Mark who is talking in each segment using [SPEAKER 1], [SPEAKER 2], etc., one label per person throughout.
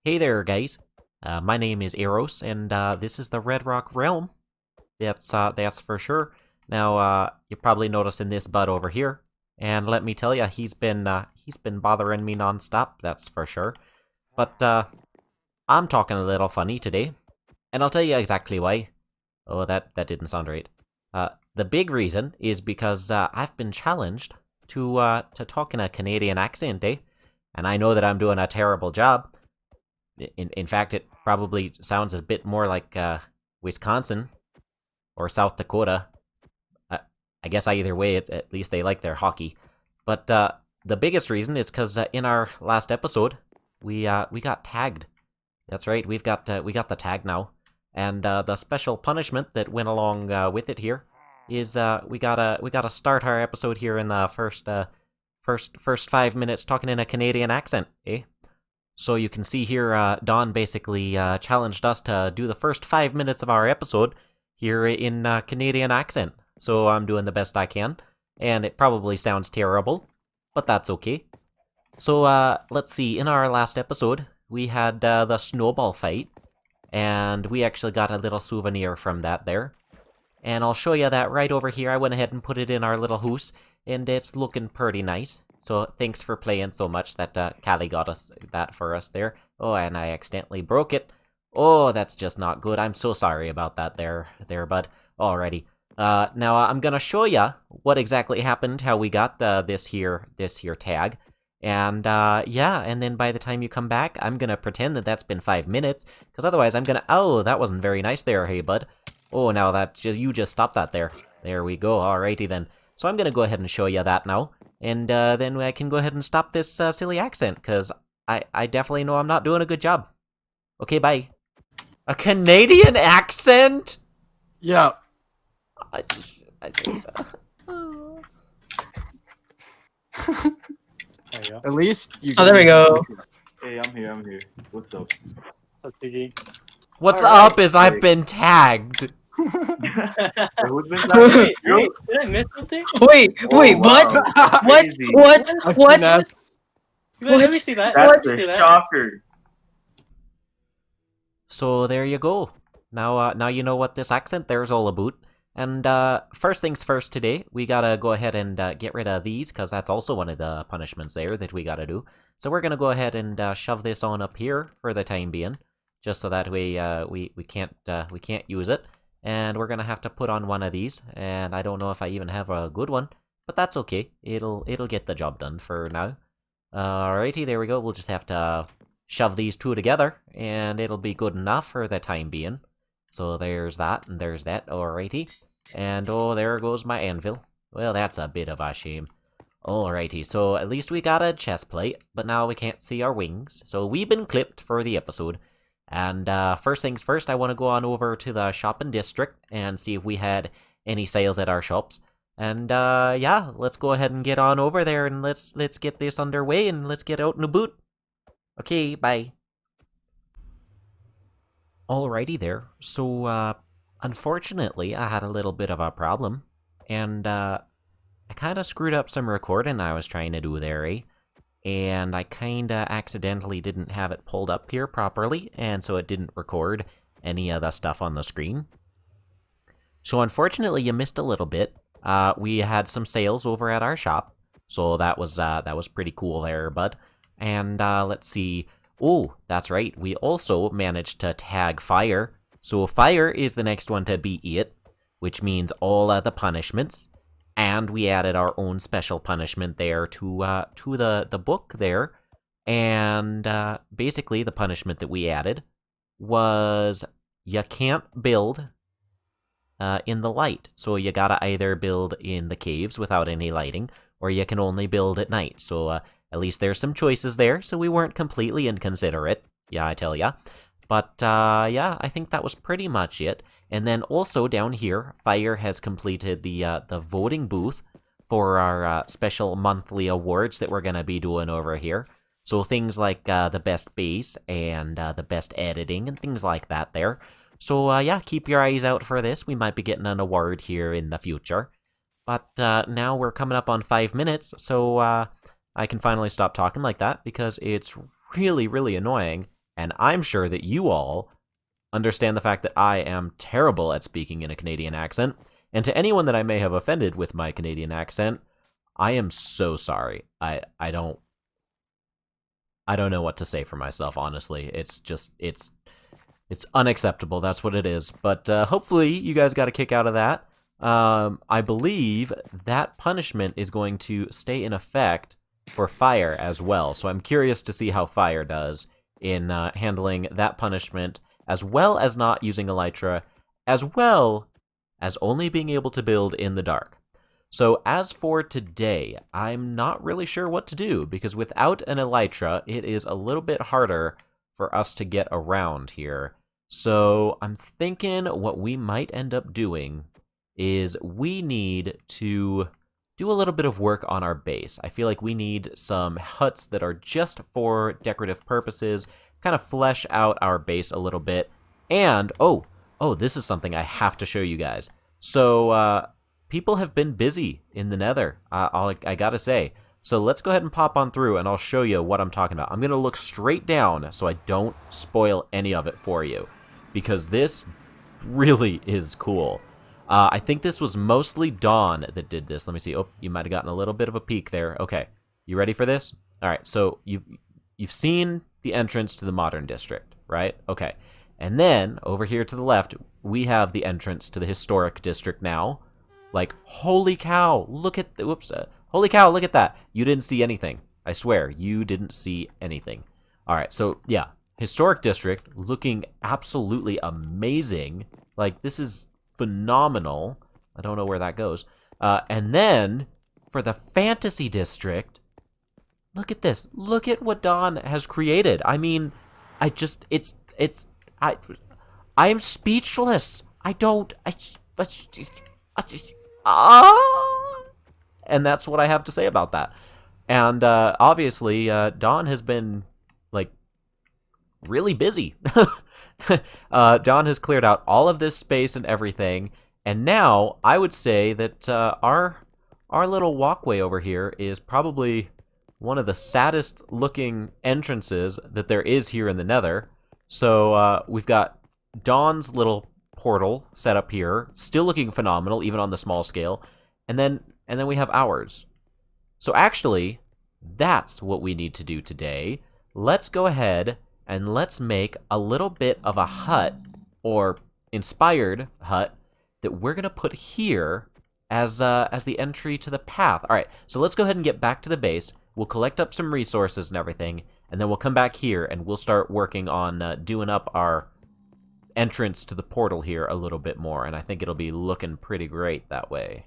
[SPEAKER 1] Hey there, guys. My name is Eros, and this is the Redrock Realm. That's for sure. Now, you're probably noticing this bud over here, and let me tell you, he's been bothering me non-stop. That's for sure. But I'm talking a little funny today, and I'll tell you exactly why. Oh, that didn't sound right. The big reason is because I've been challenged to talk in a Canadian accent, eh? And I know that I'm doing a terrible job. In fact, it probably sounds a bit more like Wisconsin or South Dakota. I guess either way, at least they like their hockey. But the biggest reason is because in our last episode, we got tagged. That's right, we got the tag now, and the special punishment that went along with it here is we gotta start our episode here in the first 5 minutes talking in a Canadian accent, eh? So you can see here, Dawne basically challenged us to do the first 5 minutes of our episode here in Canadian accent. So I'm doing the best I can, and it probably sounds terrible, but that's okay. So let's see, in our last episode, we had the snowball fight, and we actually got a little souvenir from that there. And I'll show you that right over here. I went ahead and put it in our little house, and it's looking pretty nice. So thanks for playing so much that Cali got us that for us there. Oh, and I accidentally broke it. Oh, that's just not good. I'm so sorry about that there, bud. Alrighty. Now I'm gonna show you what exactly happened, how we got this here tag. And yeah, and then by the time you come back, I'm gonna pretend that that's been 5 minutes, because otherwise I'm gonna... Oh, that wasn't very nice there, hey bud. Oh, now you just stopped that there. There we go, alrighty then. So I'm gonna go ahead and show you that now, and then I can go ahead and stop this silly accent, because I definitely know I'm not doing a good job. Okay, bye. A Canadian accent?
[SPEAKER 2] Yeah. At least you.
[SPEAKER 3] Oh, there we go.
[SPEAKER 4] Hey, I'm here. What's up?
[SPEAKER 1] What's up is I've been tagged.
[SPEAKER 4] Who's been
[SPEAKER 3] Wait,
[SPEAKER 4] Yo,
[SPEAKER 5] Did I miss something?
[SPEAKER 3] Wait,
[SPEAKER 4] wow.
[SPEAKER 3] what?
[SPEAKER 4] Crazy.
[SPEAKER 3] What?
[SPEAKER 2] Finesse.
[SPEAKER 5] Let me see that.
[SPEAKER 4] That's
[SPEAKER 5] Let me see
[SPEAKER 4] a
[SPEAKER 5] that.
[SPEAKER 4] shocker.
[SPEAKER 1] So there you go. Now you know what this accent there is all about. And first things first today, we gotta go ahead and get rid of these, because that's also one of the punishments there that we gotta do. So we're gonna go ahead and shove this on up here for the time being, just so that we can't use it. And we're gonna have to put on one of these, and I don't know if I even have a good one, but that's okay. It'll get the job done for now. Alrighty, there we go. We'll just have to shove these two together, and it'll be good enough for the time being. So there's that, and there's that. Alrighty. And oh, there goes my anvil. Well, that's a bit of a shame. Alrighty, so at least we got a chest plate, but now we can't see our wings. So we've been clipped for the episode. And first things first, I want to go on over to the shopping district and see if we had any sales at our shops. And yeah, let's go ahead and get on over there, and let's get this underway, and let's get out in a boot. Okay, bye. Alrighty there. So unfortunately, I had a little bit of a problem, and I kind of screwed up some recording I was trying to do there, eh? And I kind of accidentally didn't have it pulled up here properly, and so it didn't record any of the stuff on the screen. So unfortunately, you missed a little bit. We had some sales over at our shop, so that was pretty cool there, bud. And let's see. Oh, that's right. We also managed to tag Fire. So Fire is the next one to beat it, which means all of the punishments. And we added our own special punishment there to the book there. And basically the punishment that we added was you can't build in the light. So you gotta either build in the caves without any lighting, or you can only build at night. So at least there's some choices there, so we weren't completely inconsiderate. Yeah, I tell ya. But yeah, I think that was pretty much it. And then also down here, Fire has completed the voting booth for our special monthly awards that we're gonna be doing over here. So things like the best base and the best editing and things like that there. So yeah, keep your eyes out for this. We might be getting an award here in the future. But now we're coming up on 5 minutes, so I can finally stop talking like that because it's really, really annoying. And I'm sure that you all understand the fact that I am terrible at speaking in a Canadian accent. And to anyone that I may have offended with my Canadian accent, I am so sorry. I don't know what to say for myself, honestly. It's unacceptable. That's what it is. But hopefully you guys got a kick out of that. I believe that punishment is going to stay in effect for fire as well. So I'm curious to see how fire does in handling that punishment, as well as not using elytra, as well as only being able to build in the dark. So as for today, I'm not really sure what to do, because without an elytra, it is a little bit harder for us to get around here. So I'm thinking what we might end up doing is we need to do a little bit of work on our base. I feel like we need some huts that are just for decorative purposes, kind of flesh out our base a little bit. And, oh, this is something I have to show you guys. So, people have been busy in the nether, I gotta say. So let's go ahead and pop on through and I'll show you what I'm talking about. I'm gonna look straight down so I don't spoil any of it for you, because this really is cool. I think this was mostly Dawne that did this. Let me see. Oh, you might have gotten a little bit of a peek there. Okay, you ready for this? All right, so you've seen the entrance to the modern district, right? Okay, and then over here to the left, we have the entrance to the historic district now. Like, holy cow, look at the, whoops, holy cow, look at that. You didn't see anything. I swear, you didn't see anything. All right, so yeah, historic district looking absolutely amazing. Like, this is phenomenal. I don't know where that goes. And then for the fantasy district, look at this. Look at what Dawne has created. I mean, I am speechless. And that's what I have to say about that. And obviously, Dawne has been like really busy. Dawne has cleared out all of this space and everything, and now I would say that our little walkway over here is probably one of the saddest looking entrances that there is here in the nether. So we've got Dawne's little portal set up here, still looking phenomenal even on the small scale, and then we have ours. So actually, that's what we need to do today. Let's go ahead and let's make a little bit of a hut, or inspired hut, that we're gonna put here as the entry to the path. All right, so let's go ahead and get back to the base. We'll collect up some resources and everything, and then we'll come back here and we'll start working on doing up our entrance to the portal here a little bit more, and I think it'll be looking pretty great that way.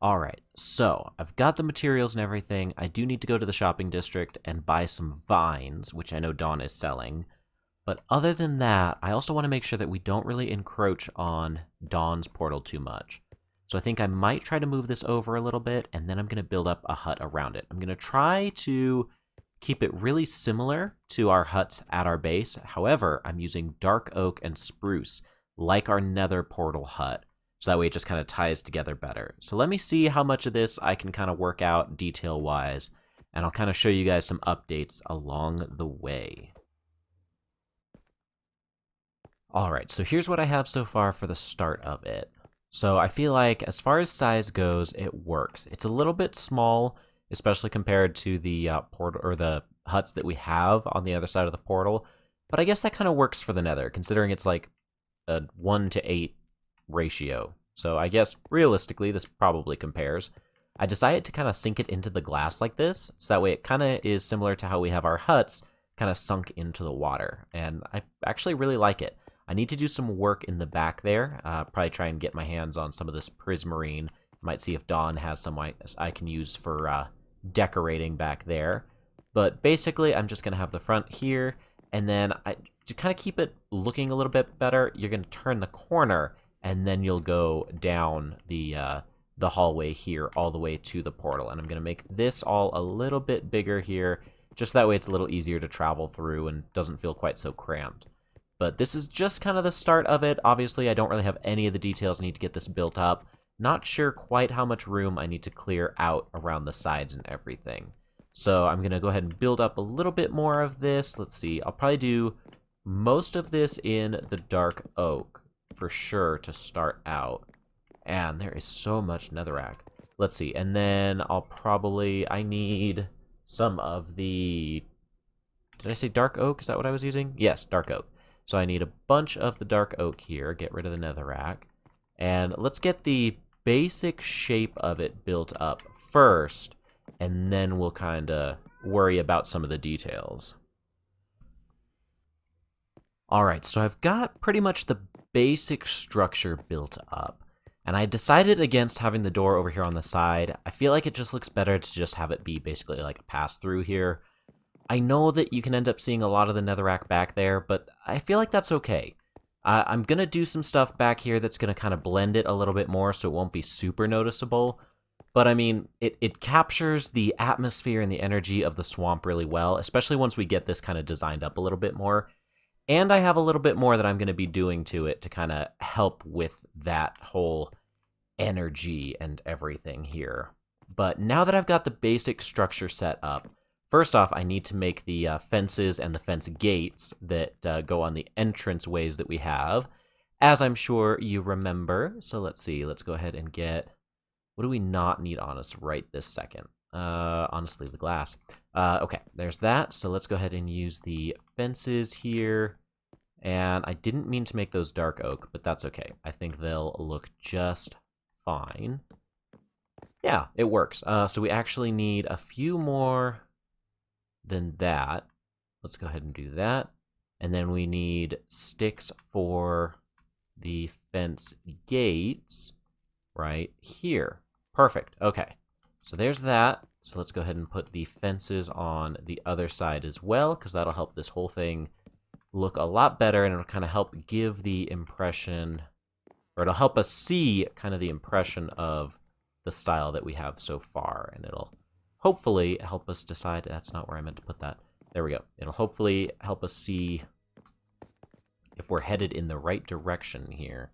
[SPEAKER 1] Alright, so I've got the materials and everything. I do need to go to the shopping district and buy some vines, which I know Dawne is selling. But other than that, I also want to make sure that we don't really encroach on Dawne's portal too much. So I think I might try to move this over a little bit, and then I'm going to build up a hut around it. I'm going to try to keep it really similar to our huts at our base. However, I'm using dark oak and spruce, like our nether portal hut. So that way it just kind of ties together better. So let me see how much of this I can kind of work out detail-wise, and I'll kind of show you guys some updates along the way. Alright, so here's what I have so far for the start of it. So I feel like as far as size goes, it works. It's a little bit small, especially compared to the portal or the huts that we have on the other side of the portal. But I guess that kind of works for the nether, considering it's like a 1:8 ratio. So I guess realistically this probably compares. I decided to kind of sink it into the glass like this, so that way it kind of is similar to how we have our huts kind of sunk into the water, and I actually really like it. I need to do some work in the back there, probably try and get my hands on some of this prismarine. Might see if Dawne has some I can use for decorating back there. But basically I'm just going to have the front here, and then to kind of keep it looking a little bit better, you're going to turn the corner, and then you'll go down the hallway here all the way to the portal. And I'm going to make this all a little bit bigger here, just that way it's a little easier to travel through and doesn't feel quite so cramped. But this is just kind of the start of it. Obviously, I don't really have any of the details I need to get this built up. Not sure quite how much room I need to clear out around the sides and everything. So I'm going to go ahead and build up a little bit more of this. Let's see. I'll probably do most of this in the dark oak for sure to start out. And there is so much netherrack. Let's see. And then I need some of the... Did I say dark oak? Is that what I was using? Yes, dark oak. So I need a bunch of the dark oak here. Get rid of the netherrack. And let's get the basic shape of it built up first. And then we'll kind of worry about some of the details. Alright, so I've got pretty much the basic structure built up. And I decided against having the door over here on the side. I feel like it just looks better to just have it be basically like a pass-through here. I know that you can end up seeing a lot of the netherrack back there, but I feel like that's okay. I'm going to do some stuff back here that's going to kind of blend it a little bit more so it won't be super noticeable. But I mean, it captures the atmosphere and the energy of the swamp really well, especially once we get this kind of designed up a little bit more. And I have a little bit more that I'm going to be doing to it to kind of help with that whole energy and everything here. But now that I've got the basic structure set up, first off, I need to make the fences and the fence gates that go on the entrance ways that we have, as I'm sure you remember. So let's see, let's go ahead and get... What do we not need on us right this second? Honestly, the glass. Okay, there's that. So let's go ahead and use the fences here. And I didn't mean to make those dark oak, but that's okay. I think they'll look just fine. Yeah, it works. So we actually need a few more than that. Let's go ahead and do that. And then we need sticks for the fence gates right here. Perfect. Okay. So there's that. So let's go ahead and put the fences on the other side as well, because that'll help this whole thing look a lot better, and it'll kind of help give the impression, or it'll help us see kind of the impression of the style that we have so far, and it'll hopefully help us decide... That's not where I meant to put that. There we go. It'll hopefully help us see if we're headed in the right direction here.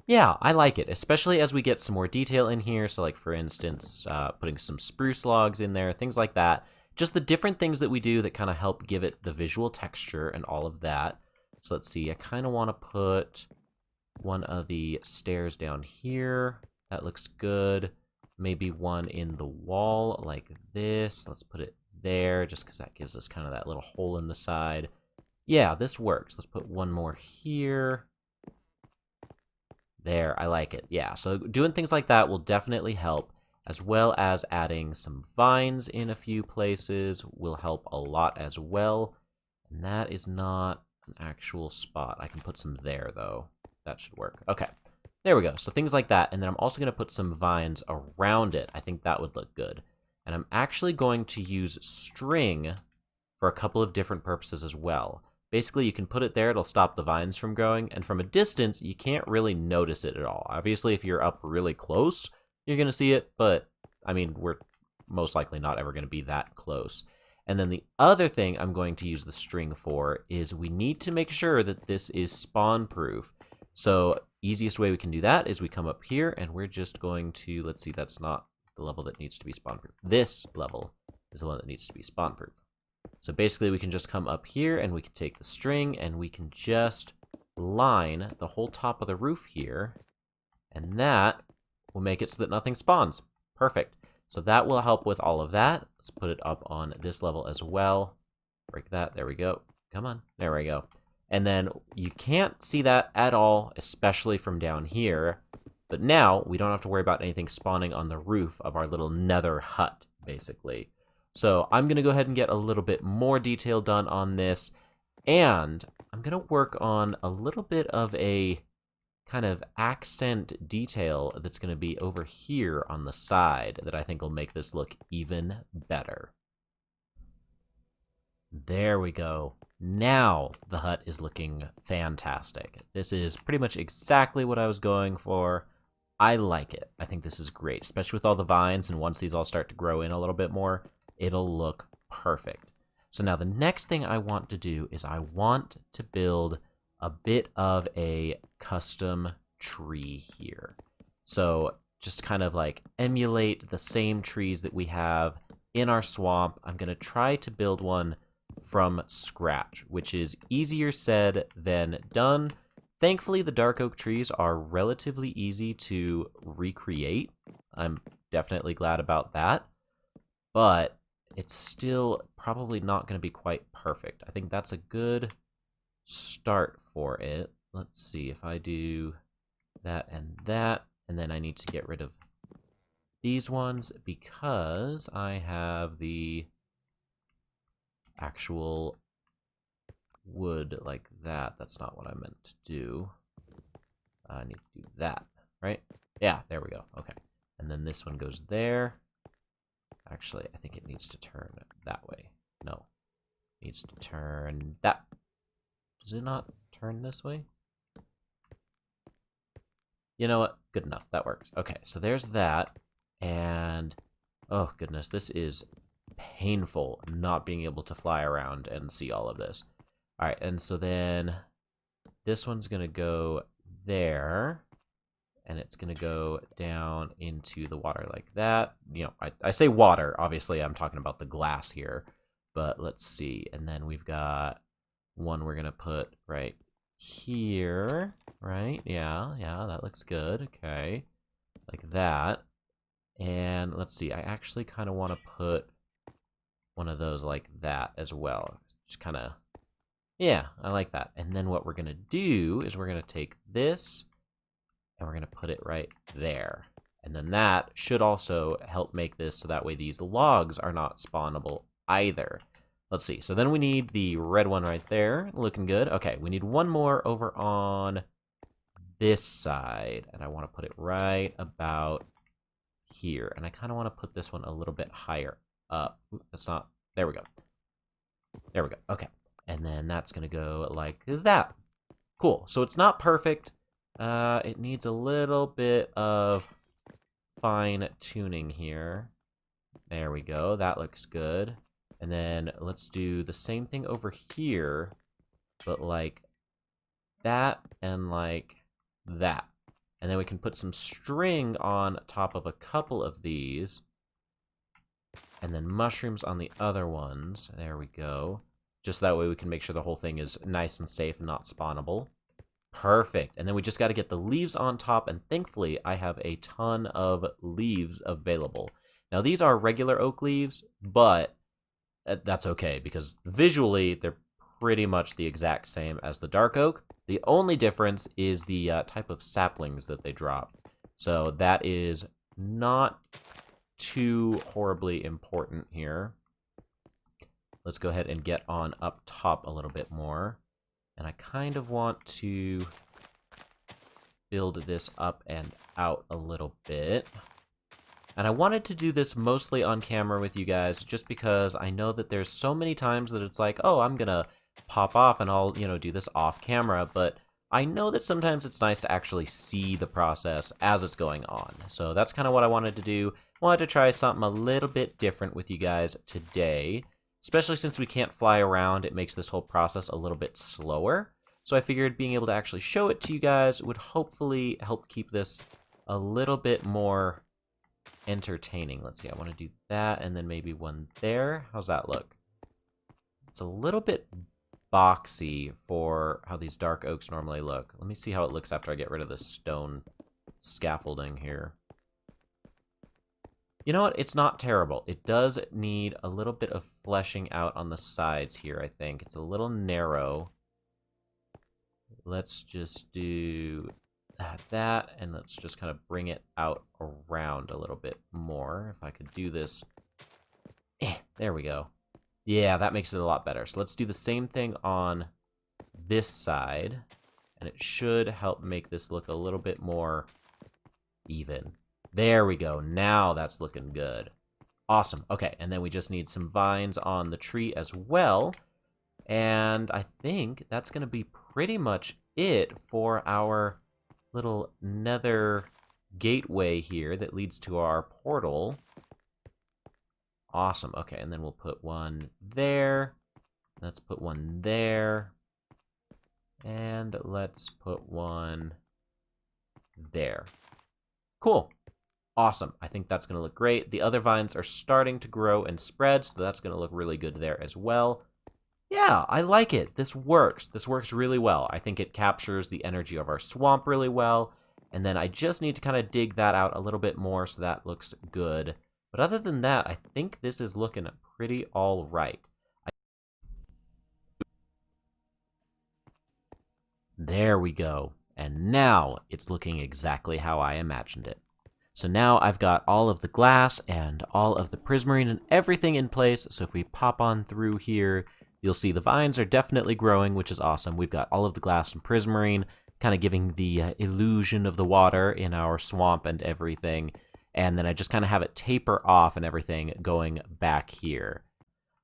[SPEAKER 1] Yeah, I like it, especially as we get some more detail in here. So like, for instance, putting some spruce logs in there, things like that. Just the different things that we do that kind of help give it the visual texture and all of that. So let's see, I kind of want to put one of the stairs down here. That looks good. Maybe one in the wall like this. Let's put it there just because that gives us kind of that little hole in the side. Yeah, this works. Let's put one more here. There, I like it. Yeah, so doing things like that will definitely help, as well as adding some vines in a few places will help a lot as well. And that is not an actual spot. I can put some there, though. That should work. Okay, there we go. So things like that. And then I'm also going to put some vines around it. I think that would look good. And I'm actually going to use string for a couple of different purposes as well. Basically, you can put it there, it'll stop the vines from growing, and from a distance, you can't really notice it at all. Obviously, if you're up really close, you're going to see it, but, I mean, we're most likely not ever going to be that close. And then the other thing I'm going to use the string for is we need to make sure that this is spawn-proof. So, easiest way we can do that is we come up here, and we're just going to, let's see, that's not the level that needs to be spawn-proof. This level is the one that needs to be spawn-proof. So basically we can just come up here and we can take the string and we can just line the whole top of the roof here, and that will make it so that nothing spawns. Perfect. So that will help with all of that. Let's put it up on this level as well. Break that. There we go. Come on. There we go. And then you can't see that at all, especially from down here. But now we don't have to worry about anything spawning on the roof of our little nether hut, basically. So I'm going to go ahead and get a little bit more detail done on this, and I'm going to work on a little bit of a kind of accent detail that's going to be over here on the side that I think will make this look even better. There we go. Now the hut is looking fantastic. This is pretty much exactly what I was going for. I like it. I think this is great, especially with all the vines, and once these all start to grow in a little bit more, it'll look perfect. So now the next thing I want to do is I want to build a bit of a custom tree here. So just kind of like emulate the same trees that we have in our swamp. I'm going to try to build one from scratch, which is easier said than done. Thankfully, the dark oak trees are relatively easy to recreate. I'm definitely glad about that. But it's still probably not going to be quite perfect. I think that's a good start for it. Let's see if I do that, and then I need to get rid of these ones because I have the actual wood like that. That's not what I meant to do. I need to do that, right? Yeah, there we go. Okay. And then this one goes there. Actually, I think it needs to turn that way. No. It needs to turn that. Does it not turn this way? You know what? Good enough. That works. Okay, so there's that. And, oh goodness, this is painful not being able to fly around and see all of this. All right, and so then this one's going to go there, and it's going to go down into the water like that. You know, I say water. Obviously, I'm talking about the glass here, but let's see. And then we've got one we're going to put right here, right? Yeah, that looks good. Okay, like that. And let's see, I actually kind of want to put one of those like that as well. Just kind of, yeah, I like that. And then what we're going to do is we're going to take this and we're going to put it right there. And then that should also help make this so that way these logs are not spawnable either. Let's see. So then we need the red one right there. Looking good. Okay, we need one more over on this side. And I want to put it right about here. And I kind of want to put this one a little bit higher up. That's not... There we go. There we go. Okay. And then that's going to go like that. Cool. So it's not perfect. It needs a little bit of fine-tuning here. There we go. That looks good. And then let's do the same thing over here, but like that and like that. And then we can put some string on top of a couple of these. And then mushrooms on the other ones. There we go. Just that way we can make sure the whole thing is nice and safe and not spawnable. Perfect. And then we just got to get the leaves on top, and thankfully I have a ton of leaves available. Now these are regular oak leaves, but that's okay because visually they're pretty much the exact same as the dark oak. The only difference is the type of saplings that they drop. So that is not too horribly important here. Let's go ahead and get on up top a little bit more. And I kind of want to build this up and out a little bit. And I wanted to do this mostly on camera with you guys just because I know that there's so many times that it's like, oh, I'm gonna pop off and I'll, you know, do this off camera, but I know that sometimes it's nice to actually see the process as it's going on. So that's kind of what I wanted to do. I wanted to try something a little bit different with you guys today, especially since we can't fly around. It makes this whole process a little bit slower. So I figured being able to actually show it to you guys would hopefully help keep this a little bit more entertaining. Let's see, I want to do that and then maybe one there. How's that look? It's a little bit boxy for how these dark oaks normally look. Let me see how it looks after I get rid of this stone scaffolding here. You know what? It's not terrible. It does need a little bit of fleshing out on the sides here, I think. It's a little narrow. Let's just do that, and let's just kind of bring it out around a little bit more. If I could do this. There we go. Yeah, that makes it a lot better. So let's do the same thing on this side, and it should help make this look a little bit more even. There we go. Now that's looking good. Awesome. Okay, and then we just need some vines on the tree as well. And I think that's going to be pretty much it for our little nether gateway here that leads to our portal. Awesome. Okay, and then we'll put one there. Let's put one there. And let's put one there. Cool. Awesome. I think that's going to look great. The other vines are starting to grow and spread, so that's going to look really good there as well. Yeah, I like it. This works. This works really well. I think it captures the energy of our swamp really well. And then I just need to kind of dig that out a little bit more so that looks good. But other than that, I think this is looking pretty all right. There we go. And now it's looking exactly how I imagined it. So now I've got all of the glass and all of the prismarine and everything in place. So if we pop on through here, you'll see the vines are definitely growing, which is awesome. We've got all of the glass and prismarine, kind of giving the illusion of the water in our swamp and everything. And then I just kind of have it taper off and everything going back here.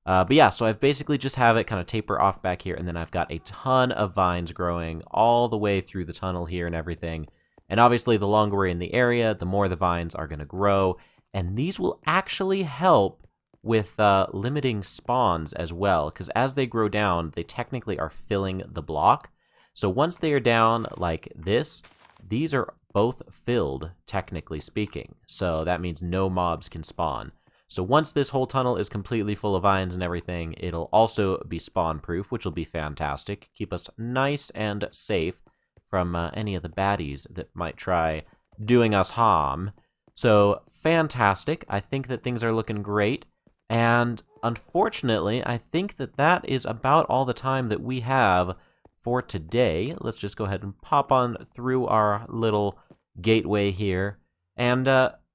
[SPEAKER 1] But yeah, so I've basically just have it kind of taper off back here, and then I've got a ton of vines growing all the way through the tunnel here and everything. And obviously, the longer we're in the area, the more the vines are going to grow. And these will actually help with limiting spawns as well, because as they grow down, they technically are filling the block. So once they are down like this, these are both filled, technically speaking. So that means no mobs can spawn. So once this whole tunnel is completely full of vines and everything, it'll also be spawn-proof, which will be fantastic. Keep us nice and safe from any of the baddies that might try doing us harm. So, fantastic. I think that things are looking great. And unfortunately, I think that that is about all the time that we have for today. Let's just go ahead and pop on through our little gateway here. And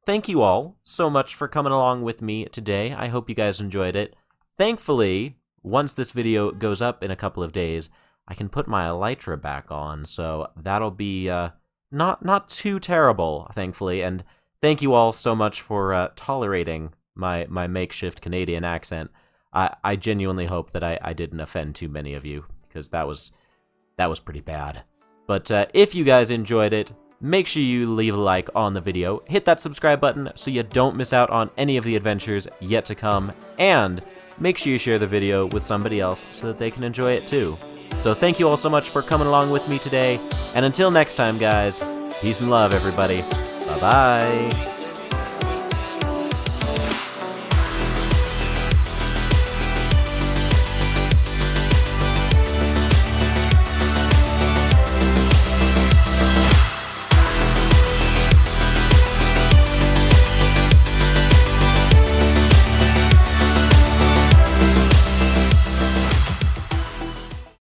[SPEAKER 1] thank you all so much for coming along with me today. I hope you guys enjoyed it. Thankfully, once this video goes up in a couple of days, I can put my elytra back on, so that'll be not too terrible, thankfully. And thank you all so much for tolerating my makeshift Canadian accent. I genuinely hope that I didn't offend too many of you, because that was pretty bad. But if you guys enjoyed it, make sure you leave a like on the video, hit that subscribe button so you don't miss out on any of the adventures yet to come, and make sure you share the video with somebody else so that they can enjoy it too. So thank you all so much for coming along with me today, and until next time guys, peace and love everybody. Bye-bye.